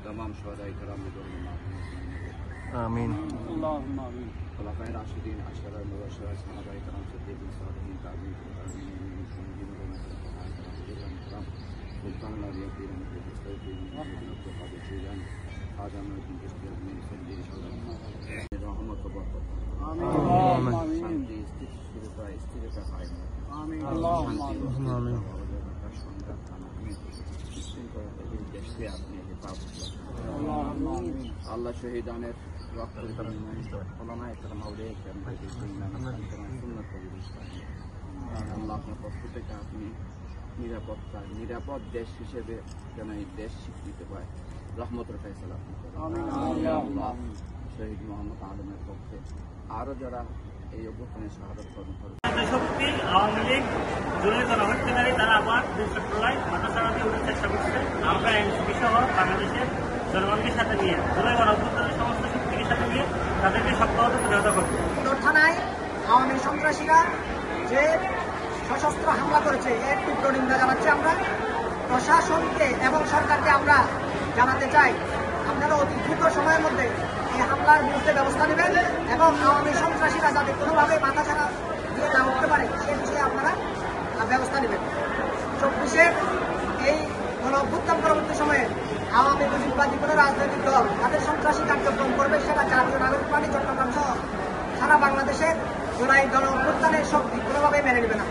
तमाम शहदाए किराम को आमीन। अल्लाहुम्मा आमीन। खुलाफाए राशिदीन, अशरा मुबश्शिरा, सहाबाए किराम, सिद्दीकीन, सालिहीन, ताबीईन, सुल्तान औलिया पीर अहमद मुस्तफ़ी अब्दुल कादिर जीलानी, ख्वाजा मुईनुद्दीन चिश्ती, सैयदी शाहजालाल रहमत व बरकत। आमीन। शांति स्थिरता कायम रखें। आमीन। अल्लाहुम्मा आमीन। দেশকে আপনি হেফাজত করেন। আল্লাহ শহীদানের রক্ত ওলামায়ে কেরাম আউলিয়ায়ে কেরাম সুন্নাত আল্লাহ আপনার পক্ষ থেকে আপনি নিরাপদ দেশ হিসেবে যেন এই দেশ স্বীকৃতি পায় রহমতের ফয়সালা শহীদ মোহাম্মদ আলমের পক্ষে আরও যারা এই অভ্যুত্থানে শাহাদাত বরণ করে শক্তি আওয়ামী লীগ জুলাই গণহত্যাকারী তারা আবার দেশের প্রলয় মাথাচাড়া দিয়ে উঠার চেষ্টা করছে। আমরা এনসিপি সহ বাংলাদেশের জনগণকে সাথে নিয়ে জুলাই গণহত্যাকারী সমস্ত শক্তিকে সাথে নিয়ে তাদেরকে শক্তভাবে প্রতিহত করবে। থানায় আওয়ামী সন্ত্রাসীরা যে সশস্ত্র হামলা করেছে এর তীব্র নিন্দা জানাচ্ছি আমরা। প্রশাসনকে এবং সরকারকে আমরা জানাতে চাই আপনারা অতি দ্রুত সময়ের মধ্যে এই হামলার বিরুদ্ধে ব্যবস্থা নেবেন এবং আওয়ামী সন্ত্রাসীরা যাতে কোনোভাবে মাথা ছাড়া দিয়ে না উঠতে পারে সে বিষয়ে আপনারা ব্যবস্থা নেবেন। 24-এর এই গণ-অভ্যুত্থান পরবর্তী সময়ে আওয়ামী মুজিববাদী কোনো রাজনৈতিক দল তাদের সন্ত্রাসী কার্যক্রম করবে সেটা জাতীয় নাগরিক পার্টি চট্টগ্রাম সহ সারা বাংলাদেশের জুলাই গণ-অভ্যুত্থানের শক্তি কোনোভাবেই মেনে নেবে না।